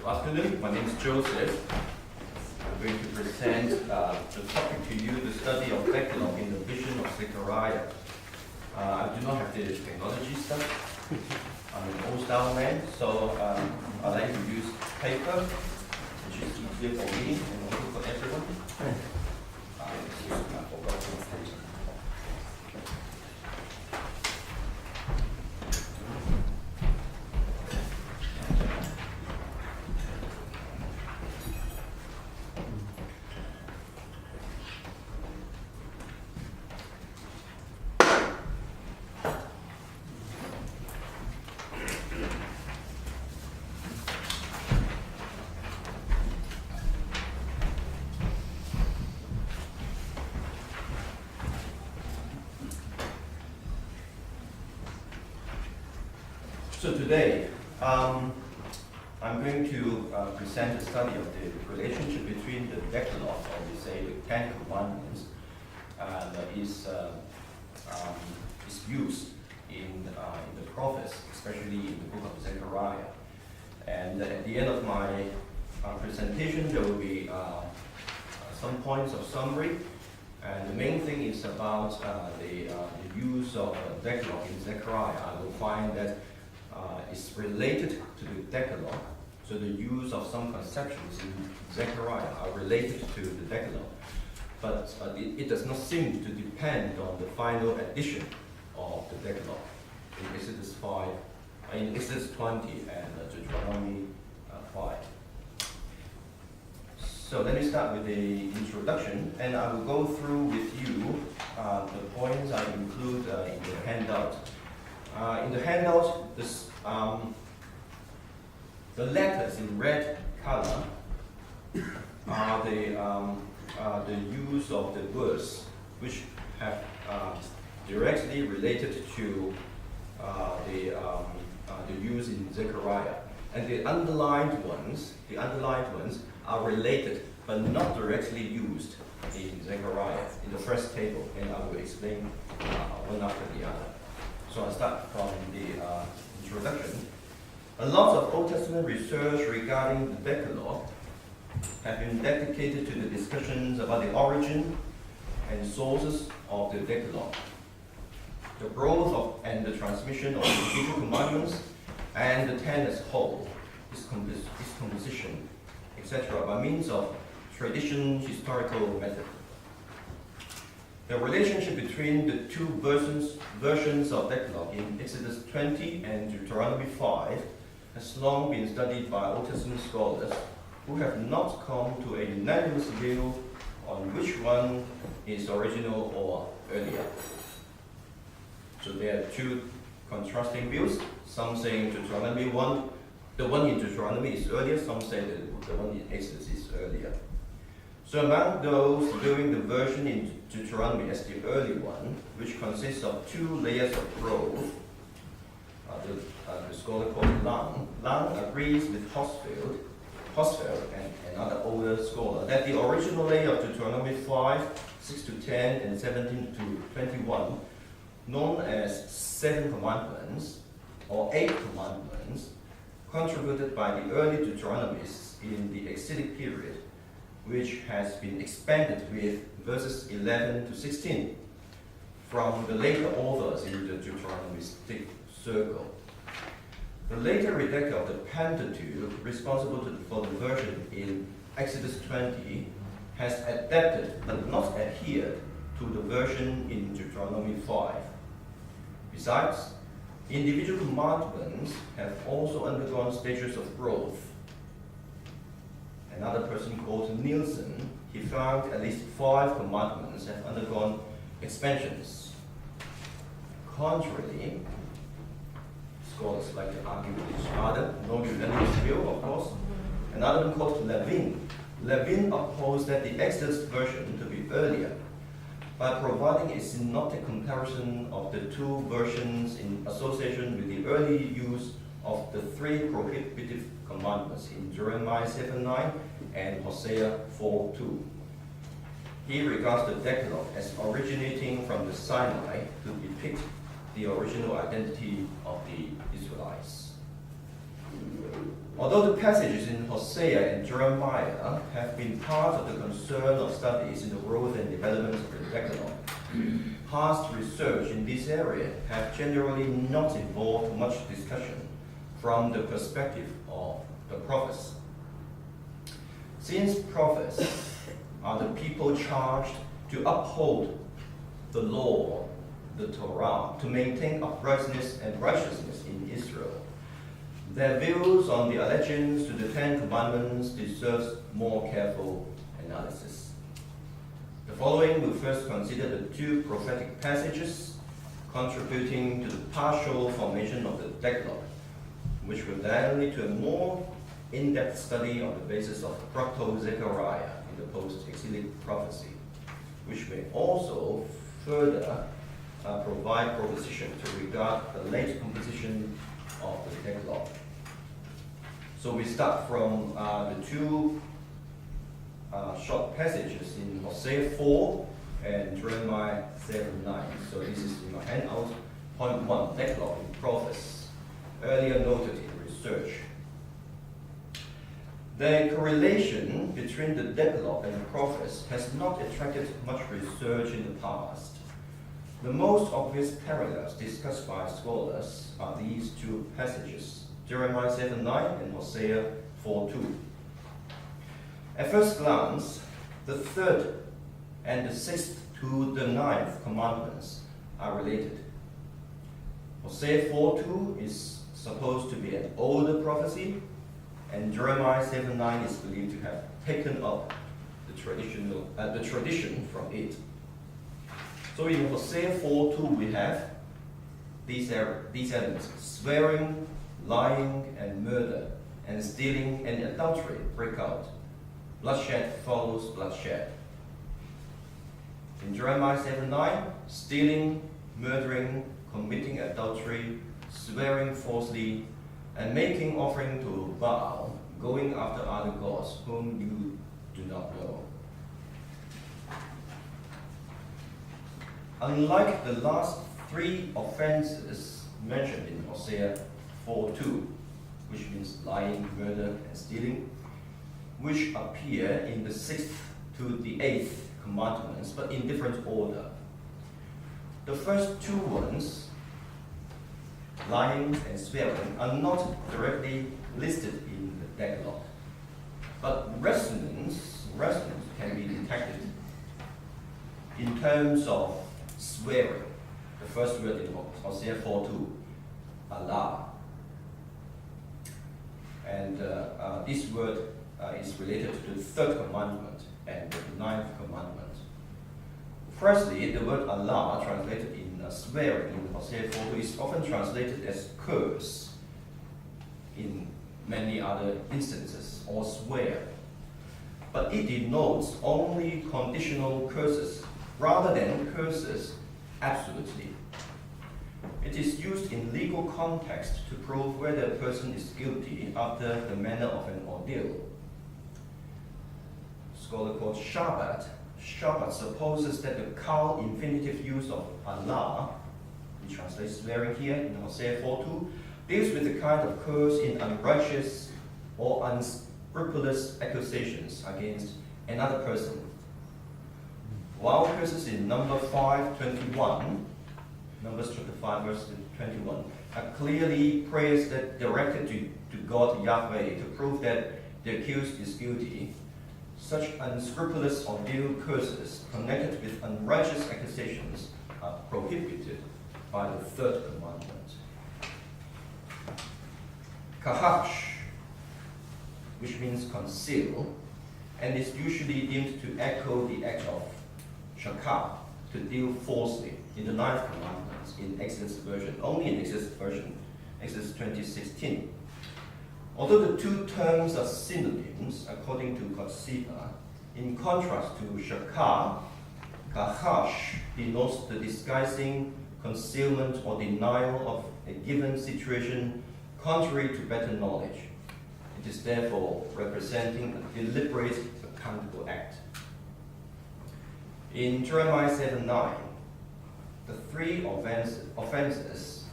afternoon. My name is Joseph. I'm going to present the topic to you, the study of Decalogue in the vision of Zechariah. I do not have the technology stuff. I'm an old-style man, so I like to use paper, which is easier for me and also for everyone. So today, I'm going to present a study of the relationship between the Decalogue, or we say the Ten Commandments, that is used in the prophets, especially in the book of Zechariah. And at the end of my presentation, there will be some points of summary. And the main thing is about the use of Decalogue in Zechariah. I will find that is related to the Decalogue. So the use of some conceptions in Zechariah are related to the Decalogue. But it does not seem to depend on the final addition of the Decalogue in Exodus 5, in Exodus 20 and Deuteronomy 5. So let me start with the introduction, and I will go through with you the points I include in the handout. In the handout, the letters in red color are the use of the words which have directly related to the use in Zechariah, and the underlined ones are related but not directly used in Zechariah in the first table, and I will explain one after the other. So I start from the introduction. A lot of Old Testament research regarding the Decalogue have been dedicated to the discussions about the origin and sources of the Decalogue, the growth and the transmission of the individual commandments, and the ten as whole, its composition, etc., by means of tradition, historical method. The relationship between the two versions of Decalogue in Exodus 20 and Deuteronomy 5 has long been studied by Old Testament scholars who have not come to a unanimous view on which one is original or earlier. So there are two contrasting views. Some saying Deuteronomy 1, the one in Deuteronomy is earlier, some say that the one in Exodus is earlier. So among those viewing the version in Deuteronomy as the early one, which consists of two layers of growth, the scholar called Lang agrees with Hosfeld and another older scholar that the original layer of Deuteronomy 5, 6 to 10 and 17 to 21, known as 7 Commandments or 8 Commandments, contributed by the early Deuteronomists in the exilic period, which has been expanded with verses 11 to 16 from the later authors in the Deuteronomistic circle. The later redactor of the Pentateuch, responsible for the version in Exodus 20, has adapted but not adhered to the version in Deuteronomy 5. Besides, individual commandments have also undergone stages of growth. Another person called Nielsen, he found at least 5 commandments have undergone expansions. Contrarily, scholars like to argue with each other, no unanimous view, of course. Another one called Levin. Levin opposed that the Exodus version to be earlier by providing a synoptic comparison of the two versions in association with the early use of the 3 prohibitive commandments in Jeremiah 7:9 and Hosea 4:2. He regards the Decalogue as originating from the Sinai to depict the original identity of the Israelites. Although the passages in Hosea and Jeremiah have been part of the concern of studies in the growth and development of the Decalogue, past research in this area have generally not involved much discussion from the perspective of the prophets. Since prophets are the people charged to uphold the law, the Torah, to maintain uprightness and righteousness in Israel, their views on the allegiance to the Ten Commandments deserves more careful analysis. The following will first consider the two prophetic passages contributing to the partial formation of the Decalogue, which will then lead to a more in-depth study on the basis of Proto-Zechariah in the post-exilic prophecy, which may also further provide proposition to regard the late composition of the Decalogue. So we start from the two short passages in Hosea 4 and Jeremiah 7:9. So this is in my handout. Point 1, Decalogue in Prophets, earlier noted in research. The correlation between the Decalogue and the Prophets has not attracted much research in the past. The most obvious parallels discussed by scholars are these two passages, Jeremiah 7:9 and Hosea 4:2. At first glance, the third and the sixth to the ninth commandments are related. Hosea 4:2 is supposed to be an older prophecy, and Jeremiah 7:9 is believed to have taken up the tradition from it. So in Hosea 4:2 we have these elements: swearing, lying, and murder, and stealing and adultery break out. Bloodshed follows bloodshed. In Jeremiah 7:9, stealing, murdering, committing adultery, swearing falsely, and making offering to Baal, going after other gods whom you do not know. Unlike the last three offenses mentioned in Hosea 4:2, which means lying, murder, and stealing, which appear in the 6th to the 8th commandments, but in different order. The first two ones, lying and swearing, are not directly listed in the Decalogue, but resonance can be detected in terms of swearing. The first word in Hosea 4:2, Allah. And this word is related to the third commandment and the ninth commandment. Firstly, the word Allah, translated in swearing in Hosea 4:2, is often translated as curse in many other instances, or swear. But it denotes only conditional curses rather than curses absolutely. It is used in legal context to prove whether a person is guilty after the manner of an ordeal. A scholar called Shabbat supposes that the Kal infinitive use of Allah, which translates swearing here in Hosea 4:2, deals with the kind of curse in unrighteous or unscrupulous accusations against another person. While curses in Numbers chapter 5, verse 21, are clearly prayers that directed to God Yahweh to prove that the accused is guilty, such unscrupulous or vile curses connected with unrighteous accusations are prohibited by the third commandment. Kahash, which means conceal, and is usually deemed to echo the act of shakar, to deal falsely, in the ninth commandment in Exodus version, only in Exodus version, Exodus 20:16. Although the two terms are synonyms, according to Kotsiba, in contrast to shakar, kahash denotes the disguising, concealment, or denial of a given situation contrary to better knowledge. It is therefore representing a deliberate, accountable act. In Jeremiah 7:9, the three offenses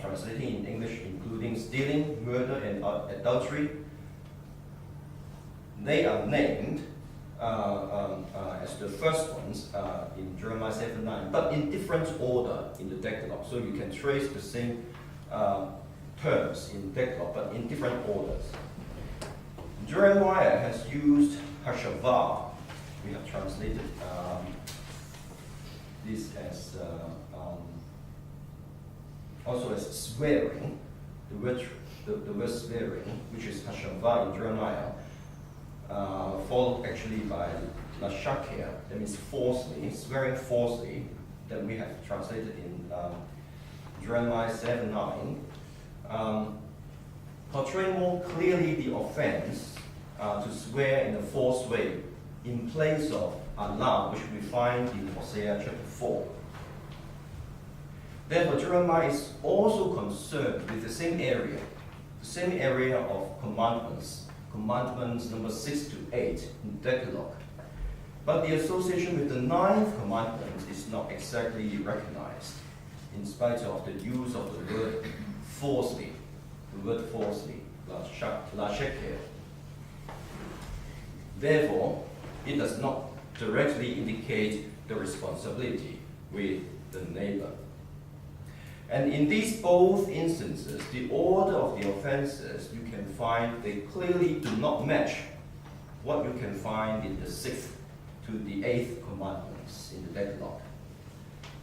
translating in English, including stealing, murder, and adultery. They are named as the first ones in Jeremiah 7:9, but in different order in the Decalogue. So you can trace the same terms in Decalogue, but in different orders. Jeremiah has used Hashavah. We have translated this as also as swearing. The word swearing, which is Hashavah in Jeremiah, followed actually by Lashakir, that means falsely, swearing falsely, that we have translated in Jeremiah 7:9, portraying more clearly the offense to swear in a false way in place of Allah, which we find in Hosea chapter 4. Therefore, Jeremiah is also concerned with the same area of commandments number 6 to 8 in Decalogue. But the association with the 9th commandment is not exactly recognized, in spite of the use of the word falsely, la sheker. Therefore, it does not directly indicate the responsibility with the neighbor. And in these both instances, the order of the offenses you can find, they clearly do not match what you can find in the 6th to the 8th commandments in the Decalogue.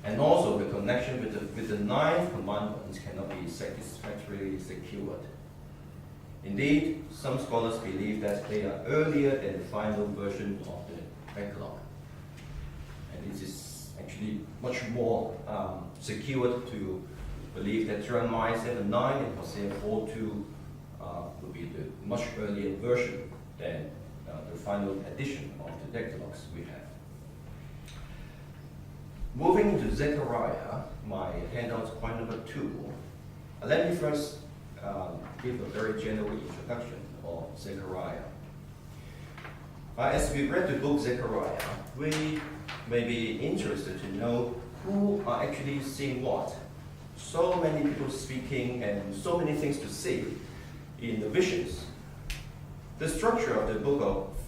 And also the connection with the 9th commandments cannot be satisfactorily secured. Indeed, some scholars believe that they are earlier than the final version of the Decalogue. And this is actually much more secured to believe that Jeremiah 7:9 and Hosea 4:2 will be the much earlier version than the final edition of the Decalogues we have. Moving to Zechariah, my handout point number 2, let me first give a very general introduction of Zechariah. As we read the book Zechariah, we may be interested to know who are actually seeing what. So many people speaking and so many things to see in the visions. The structure of the book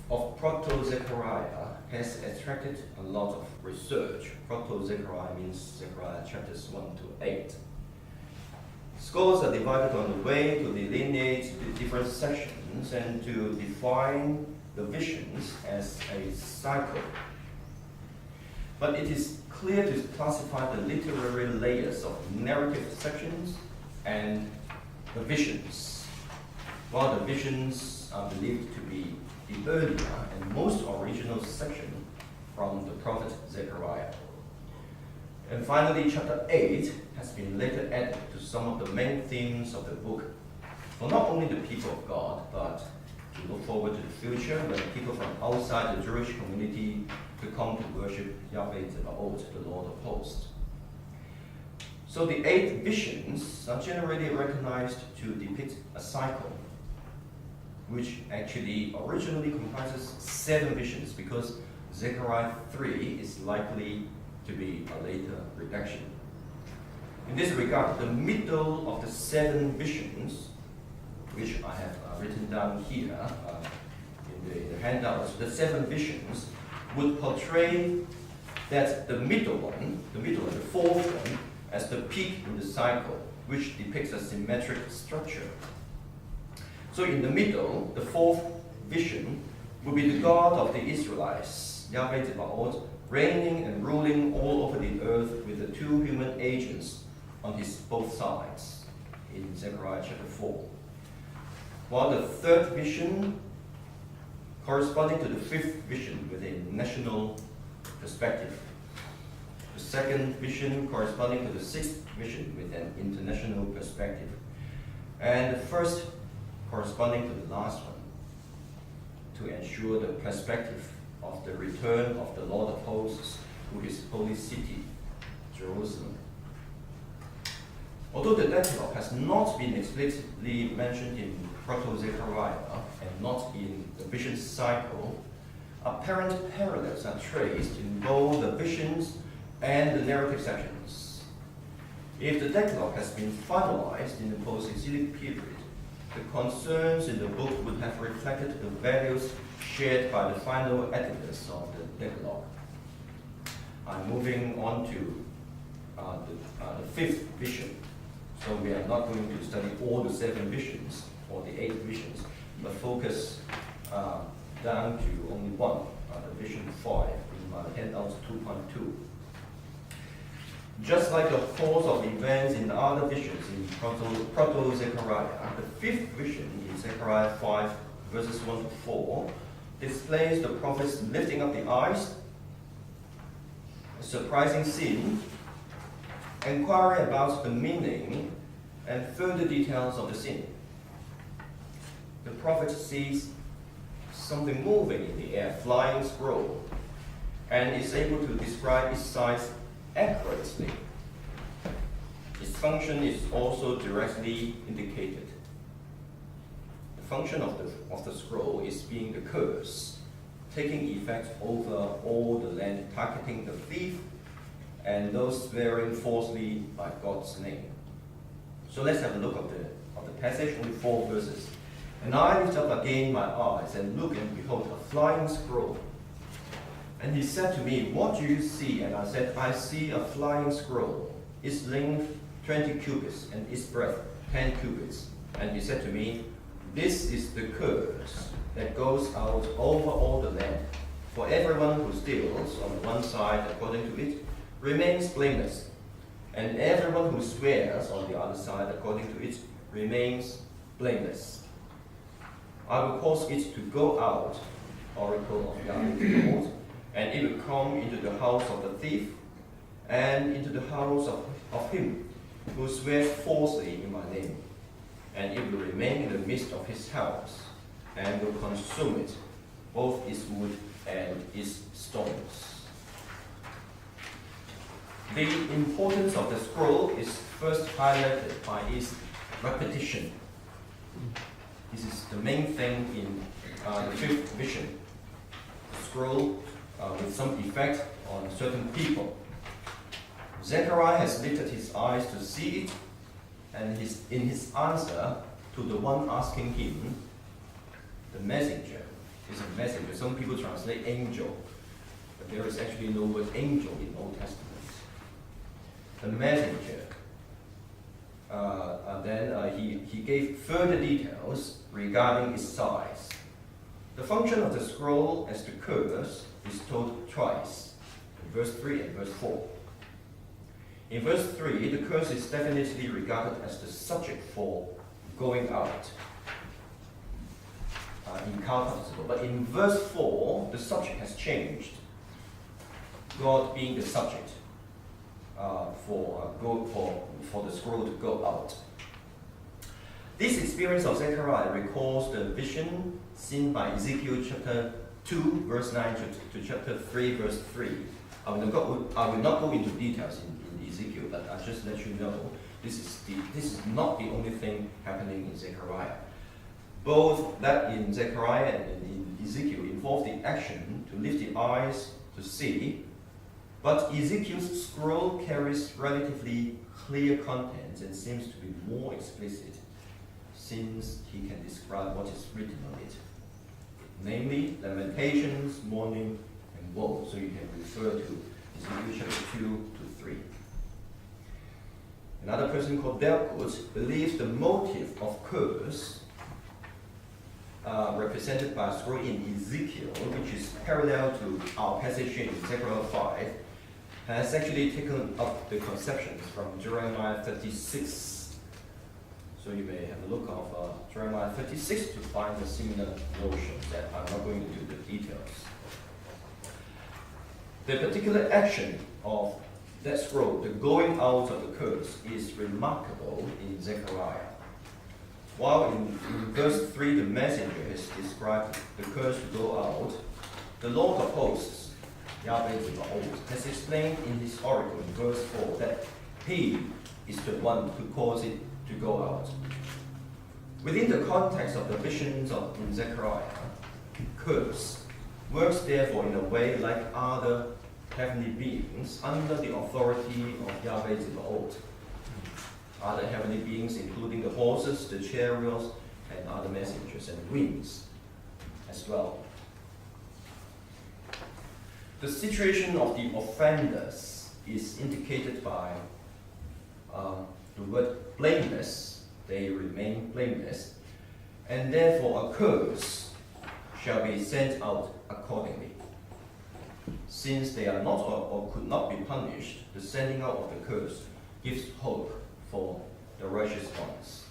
of Proto-Zechariah has attracted a lot of research. Proto-Zechariah means Zechariah chapters 1 to 8. Scholars are divided on the way to delineate the different sections and to define the visions as a cycle. But it is clear to classify the literary layers of narrative sections and the visions. While the visions are believed to be the earlier and most original section from the prophet Zechariah. And finally, chapter 8 has been later added to some of the main themes of the book for not only the people of God, but to look forward to the future when people from outside the Jewish community to come to worship Yahweh Zebaoth, the Lord of Hosts. So the 8 visions are generally recognized to depict a cycle, which actually originally comprises 7 visions, because Zechariah 3 is likely to be a later redaction. In this regard, the middle of the 7 visions, which I have written down here in the handouts, the 7 visions would portray that the middle one, the 4th one, as the peak in the cycle, which depicts a symmetric structure. So in the middle, the 4th vision will be the God of the Israelites, Yahweh Zebaoth, reigning and ruling all over the earth with the 2 human agents on his both sides in Zechariah chapter 4. While the 3rd vision, corresponding to the 5th vision with a national perspective. The 2nd vision corresponding to the 6th vision with an international perspective. And the 1st corresponding to the last one, to ensure the perspective of the return of the Lord of Hosts to his holy city, Jerusalem. Although the Decalogue has not been explicitly mentioned in Proto-Zechariah and not in the vision cycle, apparent parallels are traced in both the visions and the narrative sections. If the Decalogue has been finalized in the post-exilic period, the concerns in the book would have reflected the values shared by the final editors of the Decalogue. I'm moving on to the fifth vision. So we are not going to study all the 7 visions or the 8 visions, but focus down to only one, the vision 5 in my handout 2.2. Just like the course of events in other visions in Proto-Zechariah, the 5th vision in Zechariah 5 verses 1 to 4 displays the prophets lifting up the eyes, a surprising scene, inquiry about the meaning, and further details of the scene. The prophet sees something moving in the air, flying scroll, and is able to describe its size accurately. Its function is also directly indicated. The function of the scroll is being the curse, taking effect over all the land, targeting the thief and those swearing falsely by God's name. So let's have a look of the passage, only 4 verses. And I lifted up again my eyes, and looked, and behold, a flying scroll. And he said to me, what do you see? And I said, I see a flying scroll, its length 20 cubits, and its breadth 10 cubits. And he said to me, this is the curse that goes out over all the land. For everyone who steals on one side according to it remains blameless, and everyone who swears on the other side according to it remains blameless. I will cause it to go out, oracle of Yahweh, and it will come into the house of the thief, and into the house of him who swears falsely in my name, and it will remain in the midst of his house, and will consume it, both its wood and its stones. The importance of the scroll is first highlighted by its repetition. This is the main thing in the 5th vision. The scroll with some effect on certain people. Zechariah has lifted his eyes to see it, and in his answer to the one asking him, the messenger is a messenger. Some people translate angel, but there is actually no word angel in Old Testament. The messenger, he gave further details regarding its size. The function of the scroll as the curse is told twice, in verse 3 and verse 4. In verse 3, the curse is definitely regarded as the subject for going out, in cow participle. But in verse 4, the subject has changed, God being the subject for the scroll to go out. This experience of Zechariah recalls the vision seen by Ezekiel chapter 2, verse 9 to chapter 3, verse 3. I will not go into details in Ezekiel, but I'll just let you know this is not the only thing happening in Zechariah. Both that in Zechariah and in Ezekiel involve the action to lift the eyes to see, but Ezekiel's scroll carries relatively clear contents and seems to be more explicit, since he can describe what is written on it, namely lamentations, mourning, and woe. So you can refer to Ezekiel chapter 2 to 3. Another person called Delkut believes the motive of curse represented by a scroll in Ezekiel, which is parallel to our passage in Zechariah 5, has actually taken up the conceptions from Jeremiah 36. So you may have a look of Jeremiah 36 to find a similar notion that I'm not going to do the details. The particular action of that scroll, the going out of the curse, is remarkable in Zechariah. While in verse 3 the messenger has described the curse to go out, the Lord of hosts, Yahweh has explained in his oracle in verse 4 that he is the one who caused it to go out. Within the context of the visions in Zechariah, curse works therefore in a way like other heavenly beings under the authority of Yahweh Zebaoth. other heavenly beings, including the horses, the chariots, and other messengers, and winds as well. The situation of the offenders is indicated by the word blameless. They remain blameless, and therefore a curse shall be sent out accordingly. Since they are not or could not be punished, the sending out of the curse gives hope for the righteous ones.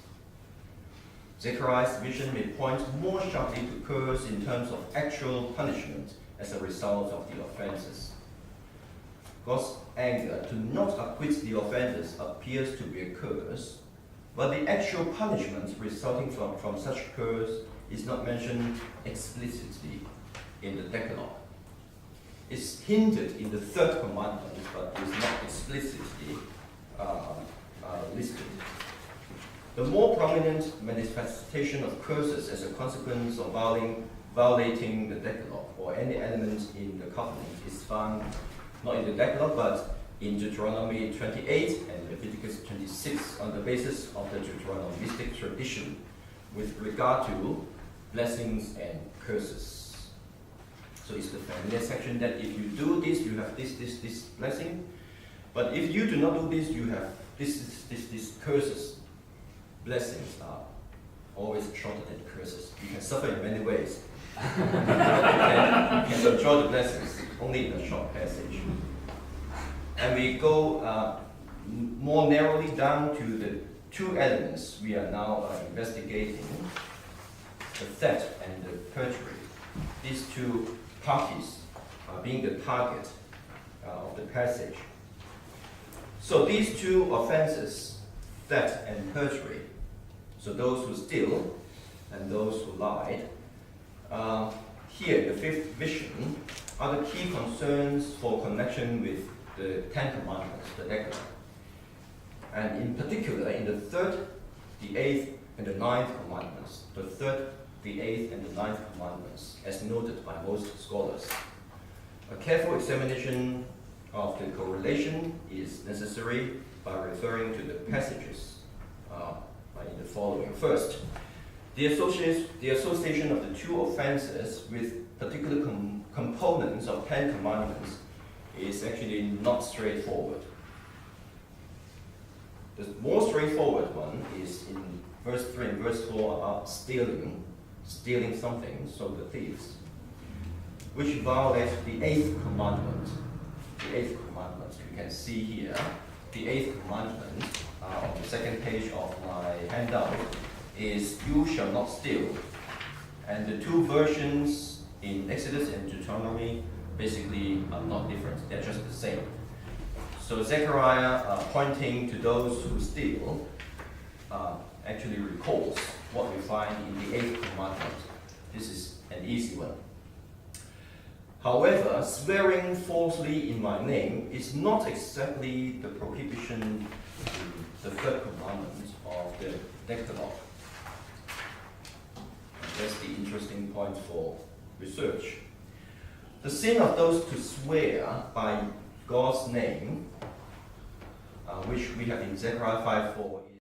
Zechariah's vision may point more sharply to curse in terms of actual punishment as a result of the offenses. God's anger to not acquit the offenders appears to be a curse, but the actual punishment resulting from such curse is not mentioned explicitly in the Decalogue. It's hinted in the third commandment, but is not explicitly listed. The more prominent manifestation of curses as a consequence of violating the Decalogue or any element in the covenant is found not in the Decalogue but in Deuteronomy 28 and Leviticus 26 on the basis of the Deuteronomistic tradition with regard to blessings and curses. So it's the familiar section that if you do this, you have this blessing. But if you do not do this, you have this curses. Blessings are always shorter than curses. You can suffer in many ways. You can enjoy the blessings only in a short passage. And we go more narrowly down to the two elements we are now investigating, the theft and the perjury. These two parties are being the target of the passage. So these two offenses, theft and perjury, so those who steal and those who lied, here the fifth vision are the key concerns for connection with the Ten Commandments, the Decalogue. And in particular, in the third, the eighth, and the ninth commandments, the third, the eighth, and the ninth commandments, as noted by most scholars. A careful examination of the correlation is necessary by referring to the passages in the following. First, the association of the two offenses with particular components of Ten Commandments is actually not straightforward. The more straightforward one is in verse 3 and verse 4 about stealing something, so the thieves, which violates the eighth commandment. The eighth commandment, you can see here, the eighth commandment on the second page of my handout is "You shall not steal." And the two versions in Exodus and Deuteronomy basically are not different, they're just the same. So Zechariah, pointing to those who steal, actually recalls what we find in the eighth commandment. This is an easy one. However, swearing falsely in my name is not exactly the prohibition in the third commandment of the Decalogue. And that's the interesting point for research. The sin of those to swear by God's name, which we have in Zechariah 5:4,